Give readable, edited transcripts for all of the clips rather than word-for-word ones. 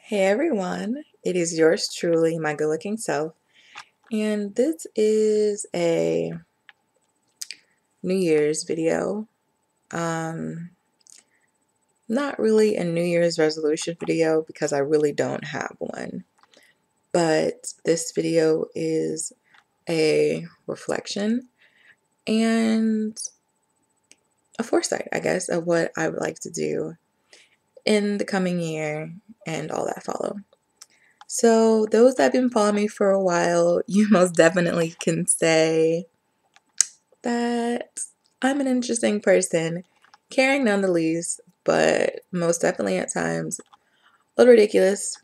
Hey everyone, it is yours truly, my good looking self, and this is a New Year's video. Um, Not really a New Year's resolution video because I really don't have one, but this video is a reflection and a foresight, I guess, of what I would like to do in the coming year and all that follow. So, those that have been following me for a while, you most definitely can say that I'm an interesting person, caring none the least, but most definitely at times a little ridiculous.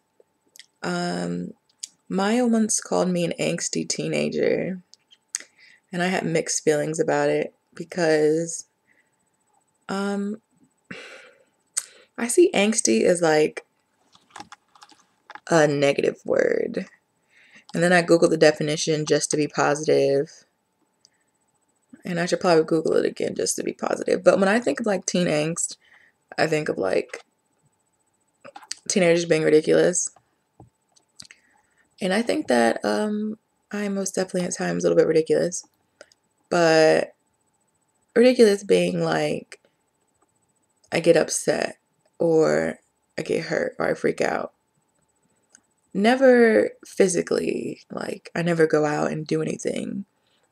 Um, Maya once called me an angsty teenager, and I had mixed feelings about it because um, I see angsty as like a negative word. And then I Googled the definition just to be positive, and I should probably Google it again just to be positive. But when I think of like teen angst, I think of like teenagers being ridiculous. And I think that I'm most definitely at times a little bit ridiculous. But ridiculous being like I get upset or I get hurt or I freak out. Never physically, like I never go out and do anything,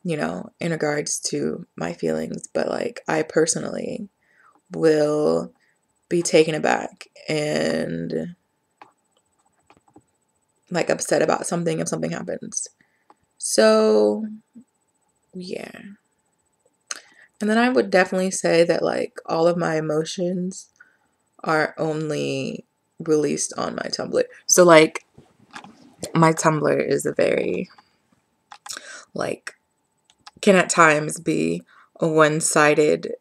in regards to my feelings, but like I personally will be taken aback and like upset about something if something happens. So, yeah. And then I would definitely say that like all of my emotions are only released on my Tumblr. So like my Tumblr is a very like can at times be a one-sided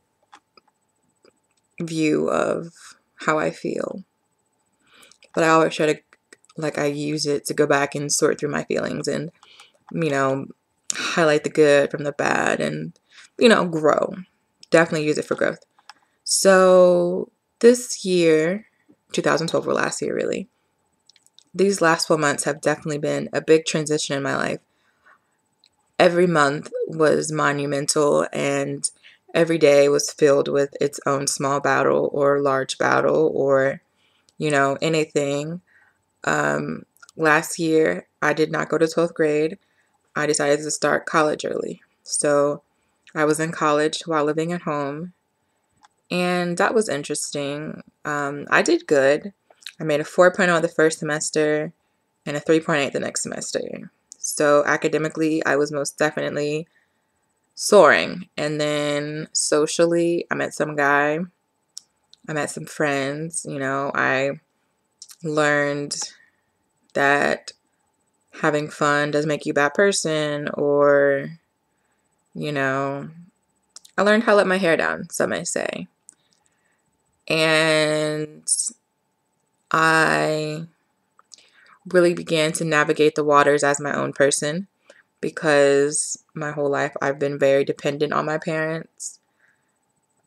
view of how I feel. But I always try to like I use it to go back and sort through my feelings and you know highlight the good from the bad and grow. Definitely use it for growth. So this year, 2012 or last year really, these last 12 months have definitely been a big transition in my life. Every month was monumental and every day was filled with its own small battle or large battle or, anything. Um, Last year, I did not go to 12th grade. I decided to start college early. So I was in college while living at home. And that was interesting. I did good. I made a 4.0 the first semester and a 3.8 the next semester. So academically, I was most definitely soaring. And then socially, I met some guy. I met some friends. I learned that having fun doesn't make you a bad person, or, you know, I learned how to let my hair down, some may say. And I really began to navigate the waters as my own person because my whole life I've been very dependent on my parents.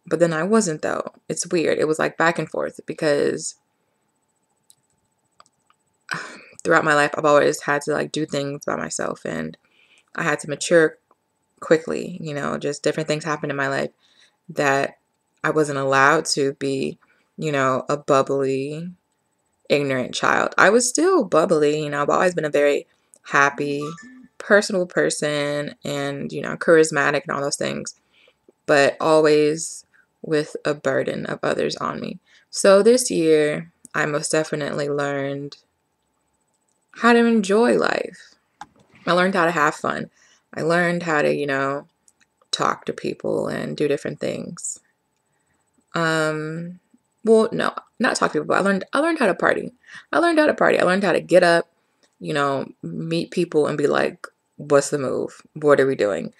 But then I wasn't, though. It's weird. It was like back and forth because throughout my life I've always had to like do things by myself and I had to mature quickly. Just different things happened in my life that I wasn't allowed to be, a bubbly, ignorant child. I was still bubbly, I've always been a very happy, personable person and, charismatic and all those things, but always with a burden of others on me. So this year, I most definitely learned how to enjoy life. I learned how to have fun. I learned how to, talk to people and do different things. Well, no, not talk to people, but I learned how to party. I learned how to party. I learned how to get up, meet people and be like, what's the move? What are we doing?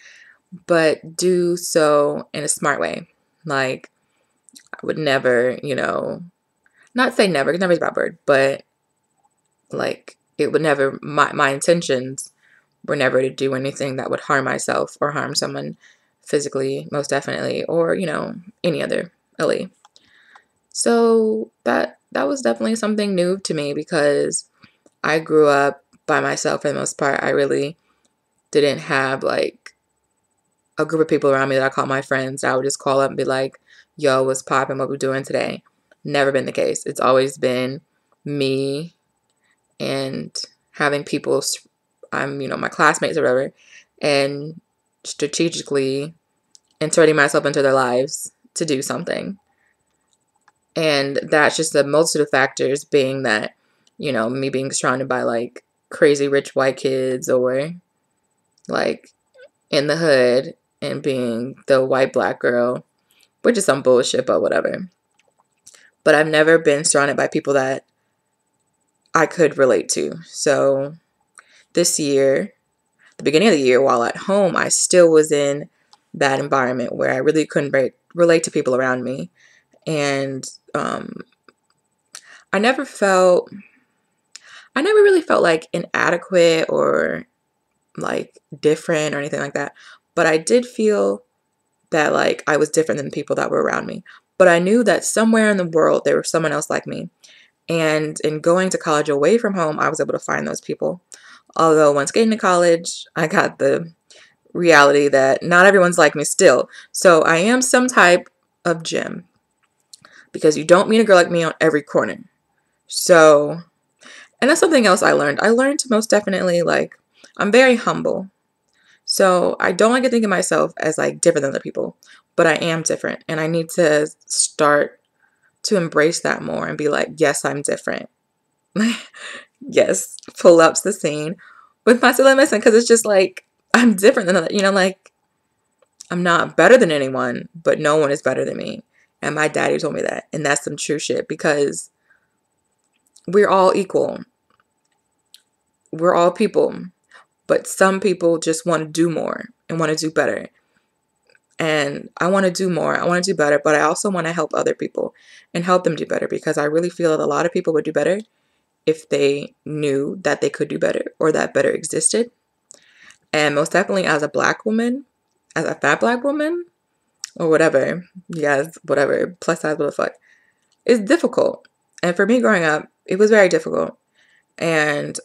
But do so in a smart way. Like, I would never, not say never, because never is a bad word, but like, it would never, my intentions were never to do anything that would harm myself or harm someone physically, most definitely, or, any other LE. So that was definitely something new to me because I grew up by myself for the most part. I really didn't have like a group of people around me that I call my friends. I would just call up and be like, yo, what's poppin'? What we doing today? Never been the case. It's always been me and having people, my classmates or whatever, and strategically inserting myself into their lives to do something. And that's just a multitude of factors being that, me being surrounded by like crazy rich white kids or like in the hood and being the white black girl, which is some bullshit, but whatever. But I've never been surrounded by people that I could relate to. So this year, the beginning of the year, while at home, I still was in that environment where I really couldn't relate to people around me. And I never really felt like inadequate or like different or anything like that. But I did feel that like I was different than people that were around me. But I knew that somewhere in the world there was someone else like me. And in going to college away from home, I was able to find those people. Although once getting to college, I got the reality that not everyone's like me still. So I am some type of gem because you don't meet a girl like me on every corner. So, and that's something else I learned. I learned to most definitely like, I'm very humble. So I don't like to think of myself as like different than other people, but I am different. And I need to start to embrace that more and be like, yes, I'm different. Yes, pull ups the scene with my silly missing because it's just like, I'm different than other, like I'm not better than anyone, but no one is better than me. And my daddy told me that. And that's some true shit because we're all equal. We're all people. But some people just want to do more and want to do better. And I want to do more. I want to do better, but I also want to help other people and help them do better because I really feel that a lot of people would do better if they knew that they could do better or that better existed. And most definitely as a black woman, as a fat black woman, or whatever, yes, whatever, plus size, what the fuck, it's difficult. And for me growing up, it was very difficult. And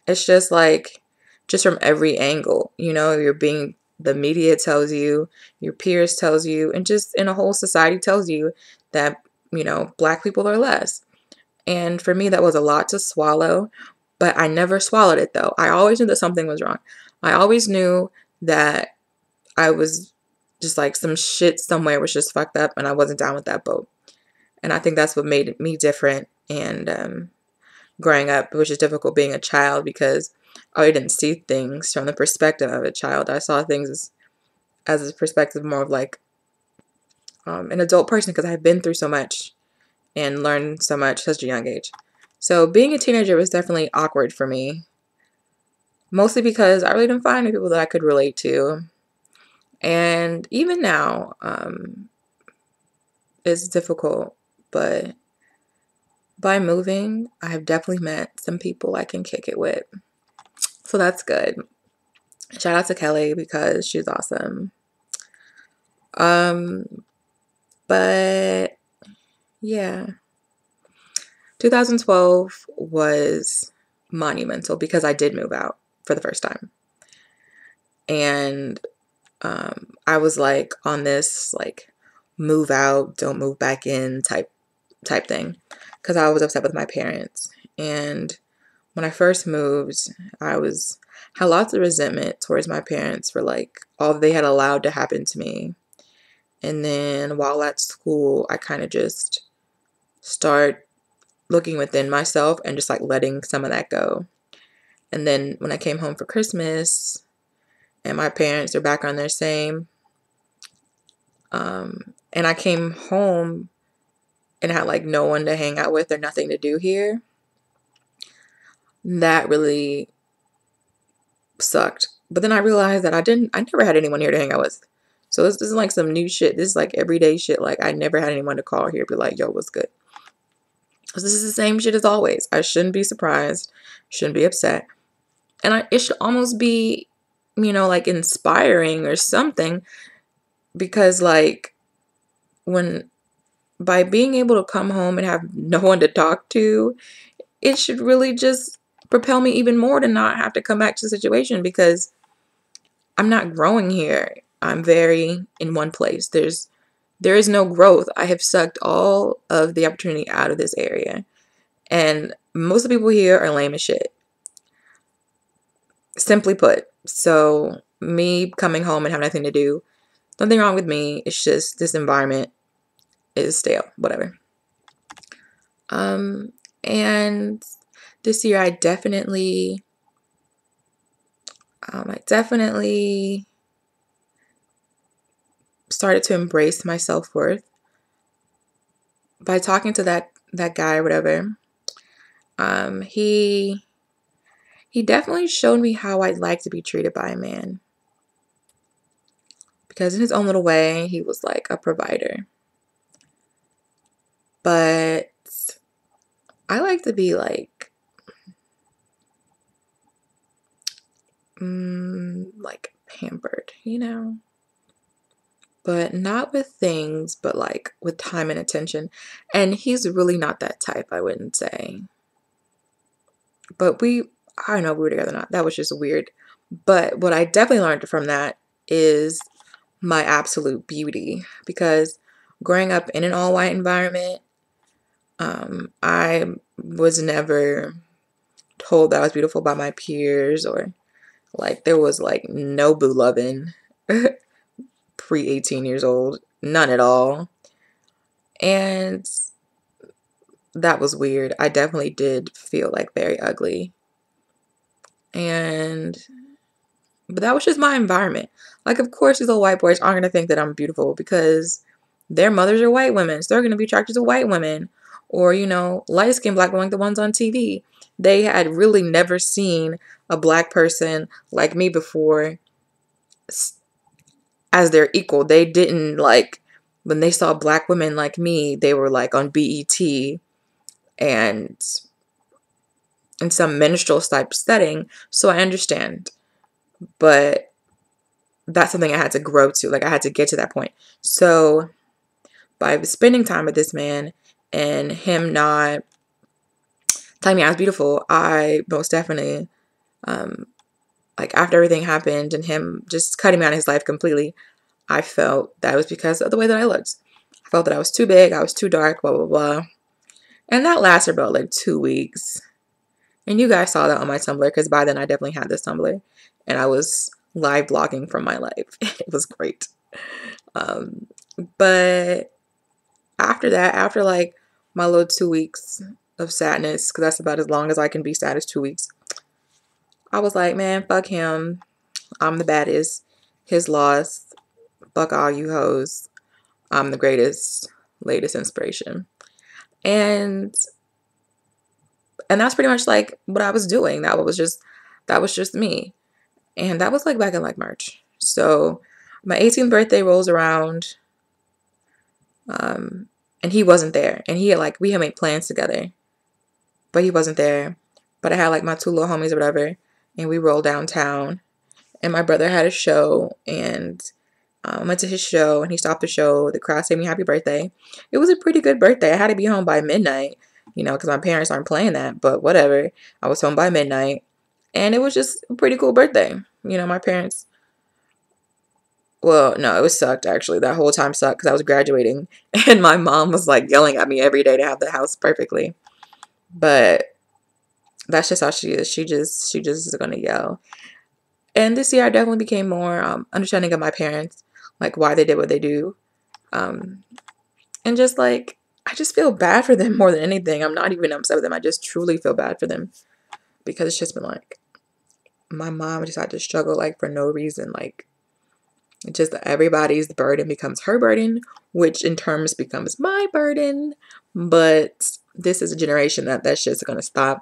it's just like, just from every angle, the media tells you, your peers tells you, and just in a whole society tells you that, black people are less. And for me, that was a lot to swallow, but I never swallowed it though. I always knew that something was wrong. I always knew that I was just like some shit somewhere was just fucked up and I wasn't down with that boat. And I think that's what made me different. And growing up, it was just difficult being a child because I didn't see things from the perspective of a child. I saw things as a perspective more of like an adult person because I've been through so much and learned so much at such a young age. So being a teenager was definitely awkward for me, mostly because I really didn't find any people that I could relate to. And even now, it's difficult, but by moving, I have definitely met some people I can kick it with. So that's good. Shout out to Kelly because she's awesome. Um, but yeah, 2012 was monumental because I did move out for the first time. And I was like on this like move out, don't move back in type thing because I was upset with my parents. And when I first moved, had lots of resentment towards my parents for like all they had allowed to happen to me. And then while at school, I kind of just start looking within myself and just like letting some of that go. And then when I came home for Christmas and my parents are back on their same, and I came home and had like no one to hang out with or nothing to do here, that really sucked. But then I realized that I never had anyone here to hang out with. So this isn't like some new shit. This is like everyday shit. Like I never had anyone to call here, be like, yo, what's good? So this is the same shit as always. I shouldn't be surprised, shouldn't be upset. And it should almost be, like inspiring or something because like when by being able to come home and have no one to talk to, it should really just propel me even more to not have to come back to the situation, because I'm not growing here. I'm very in one place. There is no growth. I have sucked all of the opportunity out of this area. And most of the people here are lame as shit. Simply put. So me coming home and having nothing to do, nothing wrong with me. It's just this environment is stale. Whatever. And this year I definitely started to embrace my self-worth by talking to that guy or whatever. He definitely showed me how I'd like to be treated by a man, because in his own little way he was like a provider, but I like to be like pampered, but not with things, but like with time and attention. And he's really not that type, I wouldn't say. But I don't know if we were together or not. That was just weird. But what I definitely learned from that is my absolute beauty. Because growing up in an all-white environment, I was never told that I was beautiful by my peers, or like there was like no boo loving pre 18 years old. None at all. And that was weird. I definitely did feel like very ugly. But that was just my environment. Like, of course, these little white boys aren't going to think that I'm beautiful because their mothers are white women. So they're going to be attracted to white women. Or, light-skinned black women like the ones on TV. They had really never seen a black person like me before as their equal. They didn't, like, when they saw black women like me, they were like on BET and in some minstrel type setting. So I understand. But that's something I had to grow to. Like, I had to get to that point. So by spending time with this man and him not telling me I was beautiful, I most definitely, like, after everything happened and him just cutting me out of his life completely, I felt that it was because of the way that I looked. I felt that I was too big, I was too dark, blah, blah, blah. And that lasted about like 2 weeks. And you guys saw that on my Tumblr, because by then I definitely had this Tumblr. And I was live blogging from my life. It was great. But after that, after like my little 2 weeks of sadness, because that's about as long as I can be sad, is 2 weeks, I was like, man, fuck him. I'm the baddest. His loss. Fuck all you hoes. I'm the greatest, latest inspiration. And that's pretty much like what I was doing. That was just me. And that was like back in like March. So my 18th birthday rolls around. And he wasn't there. And we had made plans together. But he wasn't there. But I had like my 2 little homies or whatever. And we rolled downtown. And my brother had a show. And I went to his show. And he stopped the show. The crowd sang me happy birthday. It was a pretty good birthday. I had to be home by midnight. Because my parents aren't playing that. But whatever. I was home by midnight. And it was just a pretty cool birthday. My parents... Well, no, it was sucked, actually. That whole time sucked because I was graduating. And my mom was, like, yelling at me every day to have the house perfectly. But that's just how she is. She just is going to yell. And this year, I definitely became more understanding of my parents. Like, why they did what they do. And just, like, I just feel bad for them more than anything. I'm not even upset with them. I just truly feel bad for them. Because it's just been, like, my mom just had to struggle, like, for no reason. Like, just everybody's burden becomes her burden, which in terms becomes my burden. But this is a generation that shit's gonna stop.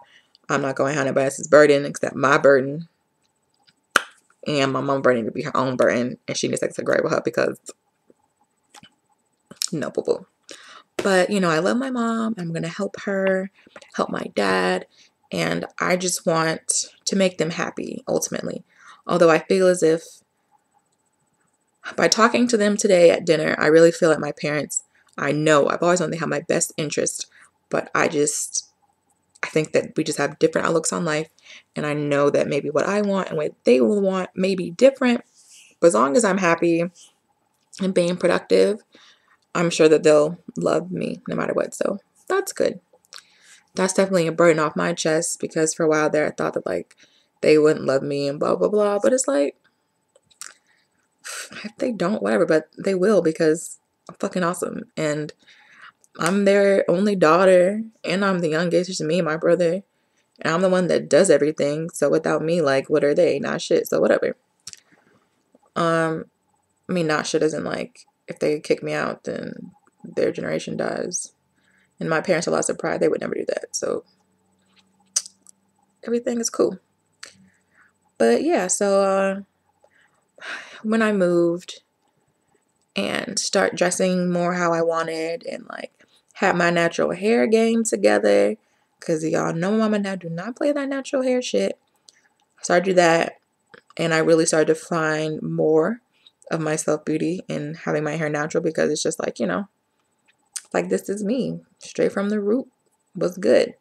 I'm not going to have anybody else's burden except my burden. And my mom's burden to be her own burden. And she needs to agree with her because no boo boo. But I love my mom. I'm gonna help her, help my dad. And I just want to make them happy ultimately. Although I feel as if by talking to them today at dinner, I really feel like my parents I know I've always known they have my best interest, but I think that we just have different outlooks on life, and I know that maybe what I want and what they will want may be different, but as long as I'm happy and being productive, I'm sure that they'll love me no matter what. So that's good. That's definitely a burden off my chest, because for a while there I thought that like they wouldn't love me and blah blah blah, but it's like if they don't, whatever, but they will, because I'm fucking awesome and I'm their only daughter and I'm the youngest. It's just me and my brother, and I'm the one that does everything. So without me, like, what are they? Not shit. So whatever. I mean, not shit isn't like if they kick me out, then their generation dies. And my parents have lots of pride. They would never do that. So everything is cool. But yeah, so when I moved and start dressing more how I wanted and like had my natural hair game together, because y'all know my mom and dad do not play that natural hair shit. I started to do that, and I really started to find more of my self beauty in having my hair natural, because it's just like, you know, like this is me straight from the root. Was good.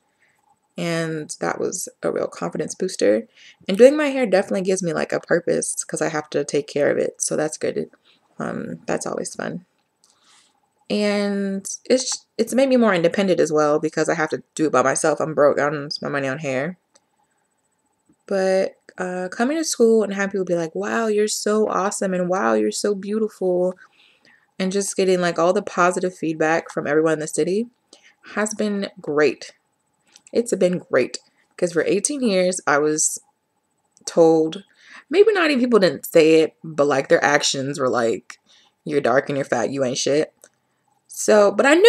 And that was a real confidence booster. And doing my hair definitely gives me like a purpose, because I have to take care of it. So that's good. That's always fun. And it's made me more independent as well, because I have to do it by myself. I'm broke. I don't spend money on hair. But coming to school and having people be like, wow, you're so awesome, and wow, you're so beautiful, and just getting like all the positive feedback from everyone in the city has been great. It's been great, because for 18 years I was told, maybe not even people didn't say it, but like their actions were like, you're dark and you're fat, you ain't shit. So, but I always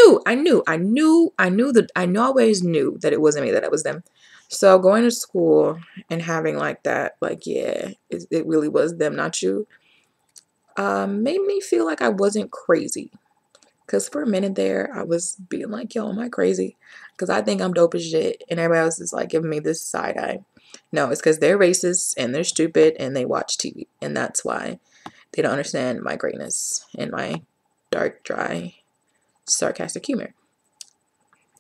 knew that it wasn't me, that it was them. So going to school and having like that, like, yeah, it really was them, not you, made me feel like I wasn't crazy. Because for a minute there, I was being like, yo, am I crazy? Because I think I'm dope as shit, and everybody else is like giving me this side eye. No, it's because they're racist and they're stupid and they watch TV, and that's why they don't understand my greatness and my dark, dry, sarcastic humor.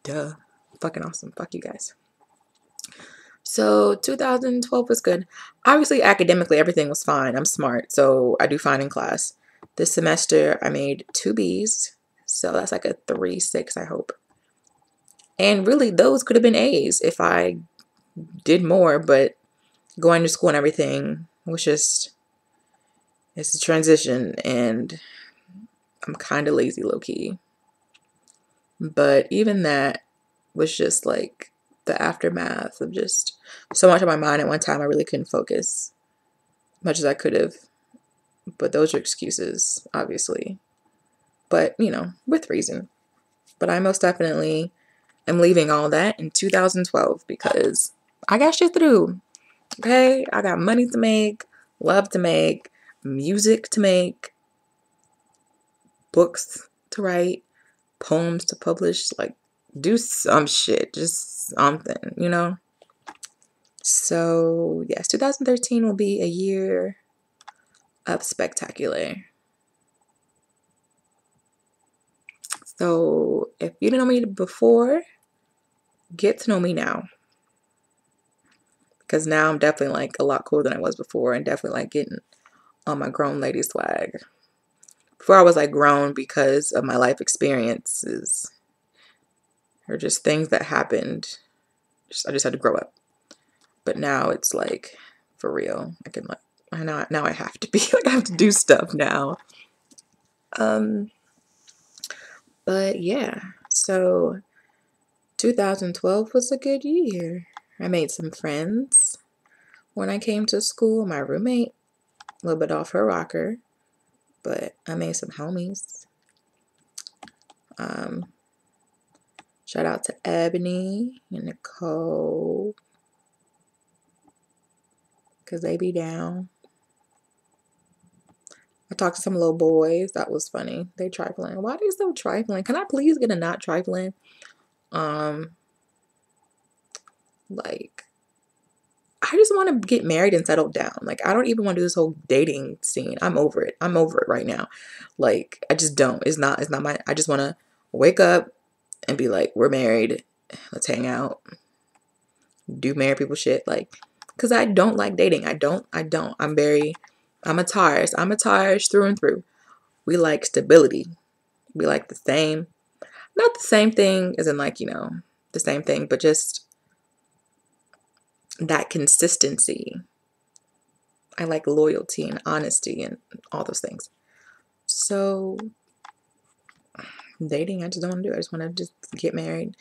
Duh. Fucking awesome. Fuck you guys. So 2012 was good. Obviously, academically, everything was fine. I'm smart, so I do fine in class. This semester, I made 2 B's, so that's like a 3.6, I hope. And really, those could have been A's if I did more, but going to school and everything was just, it's a transition, and I'm kind of lazy low-key. But even that was just like the aftermath of just so much on my mind at one time. I really couldn't focus as much as I could have. But those are excuses, obviously. But, you know, with reason. But I most definitely am leaving all that in 2012, because I got shit to do. Okay? I got money to make, love to make, music to make, books to write, poems to publish. Like, do some shit. Just something, you know? So, yes, 2013 will be a year of spectacular. So, if you didn't know me before, get to know me now. Because now I'm definitely like a lot cooler than I was before, and definitely like getting on my grown lady swag. Before I was like grown because of my life experiences or just things that happened. I just had to grow up. But now it's like for real. I can like now I have to be like I have to do stuff now. But yeah. So 2012 was a good year. I made some friends when I came to school. My roommate, a little bit off her rocker, but I made some homies. Shout out to Ebony and Nicole, because they be down. I talked to some little boys. That was funny. They trifling. Why are they so trifling? Can I please get a not trifling? Like, I just want to get married and settle down. Like, I don't even want to do this whole dating scene. I'm over it. I'm over it right now. Like, I just don't. It's not my, I just want to wake up and be like, we're married, let's hang out, do married people shit. Like, because I don't like dating. I don't. I'm a Taurus. I'm a Taurus through and through. We like stability. We like the same, not the same thing as in like, the same thing, but just that consistency. I like loyalty and honesty and all those things. So dating, I just don't want to do. I just want to just get married,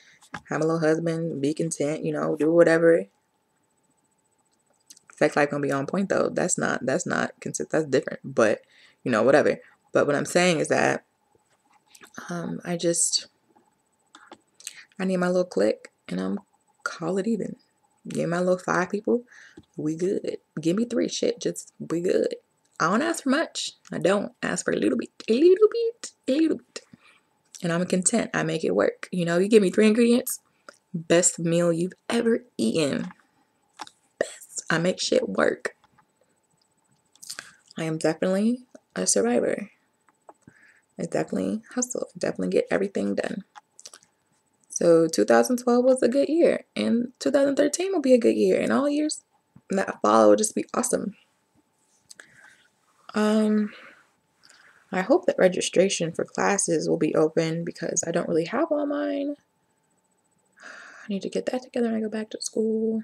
have a little husband, be content, do whatever. Sex life gonna be on point though. That's consistent. That's different. But whatever. But what I'm saying is that I need my little clique and I'm call it even. Give my little 5 people, we good. Give me 3, shit, just we good. I don't ask for much. I don't ask for a little bit, a little bit, a little bit. And I'm content. I make it work. You give me 3 ingredients, best meal you've ever eaten. Best. I make shit work. I am definitely a survivor. I definitely hustle. Definitely get everything done. So 2012 was a good year, and 2013 will be a good year, and all years that follow will just be awesome. I hope that registration for classes will be open because I don't really have all mine. I need to get that together when I go back to school.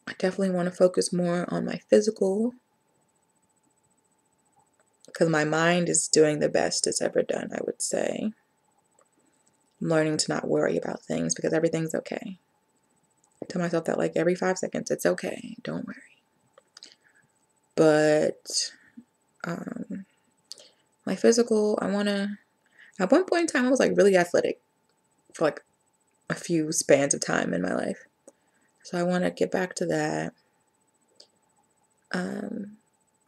I definitely want to focus more on my physical because my mind is doing the best it's ever done, I would say. I'm learning to not worry about things because everything's okay. I tell myself that like every 5 seconds, it's okay, don't worry. But my physical, at one point in time, I was like really athletic for like a few spans of time in my life. So I want to get back to that.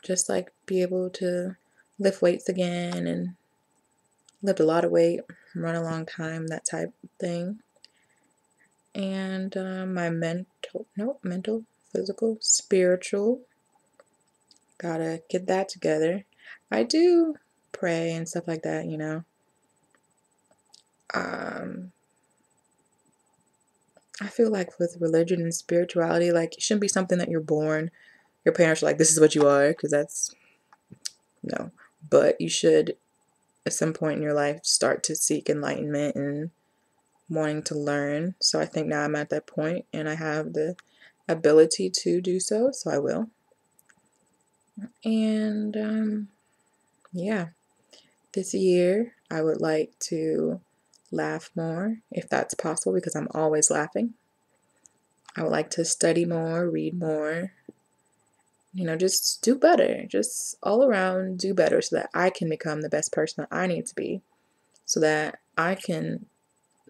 Just like be able to lift weights again and lift a lot of weight, run a long time, that type of thing. And my mental, physical, spiritual, gotta get that together. I do pray and stuff like that, I feel like with religion and spirituality, like it shouldn't be something that you're born. Your parents are like, this is what you are, because no. But you should, at some point in your life, start to seek enlightenment and wanting to learn. So I think now I'm at that point and I have the ability to do so, so I will. And yeah, this year I would like to laugh more if that's possible because I'm always laughing. I would like to study more, read more, just do better, just all around do better so that I can become the best person that I need to be, so that I can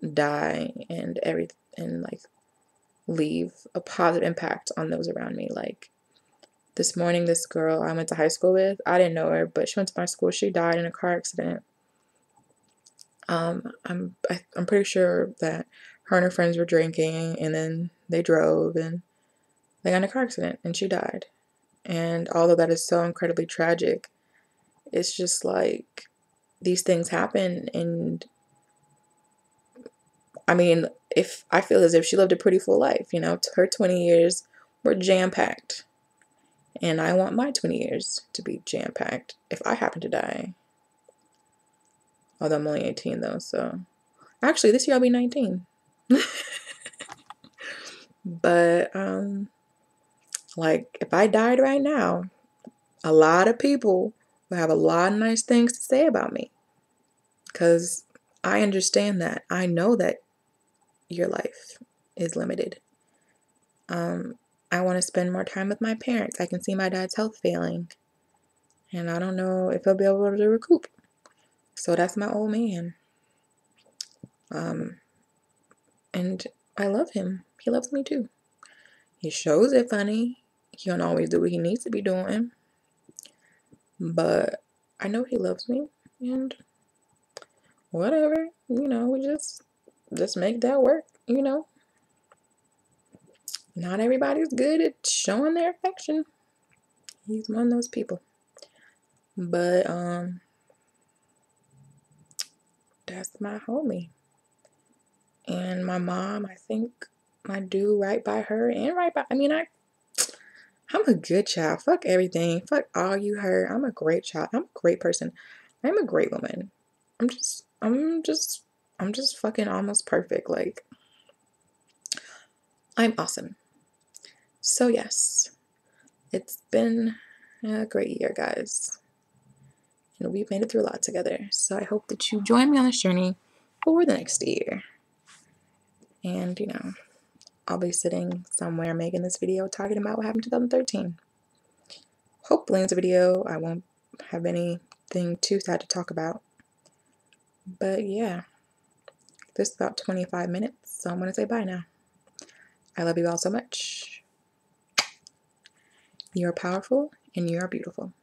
die and like leave a positive impact on those around me. Like this morning, this girl I went to high school with, I didn't know her, but she went to my school. She died in a car accident. I'm pretty sure that her and her friends were drinking, and then they drove and they got in a car accident, and she died. And although that is so incredibly tragic, it's just like these things happen. And I mean, if I feel as if she lived a pretty full life, her 20 years were jam-packed. And I want my 20 years to be jam-packed if I happen to die. Although I'm only 18 though, so. Actually, this year I'll be 19. But, like, if I died right now, a lot of people will have a lot of nice things to say about me. Because I understand that. I know that your life is limited. I want to spend more time with my parents. I can see my dad's health failing. And I don't know if he'll be able to recoup. So that's my old man. And I love him. He loves me too. He shows it funny. He don't always do what he needs to be doing. But I know he loves me. And whatever, we just make that work, Not everybody's good at showing their affection. He's one of those people. But that's my homie. And my mom, I think I do right by her and right by, I mean, I'm a good child. Fuck everything. Fuck all you heard. I'm a great child. I'm a great person. I'm a great woman. I'm just fucking almost perfect. Like, I'm awesome. So yes, it's been a great year, guys. And we've made it through a lot together. So I hope that you join me on this journey for the next year. And, you know, I'll be sitting somewhere making this video talking about what happened in 2013. Hopefully in this video I won't have anything too sad to talk about. But yeah, this is about 25 minutes, so I'm going to say bye now. I love you all so much. You are powerful and you are beautiful.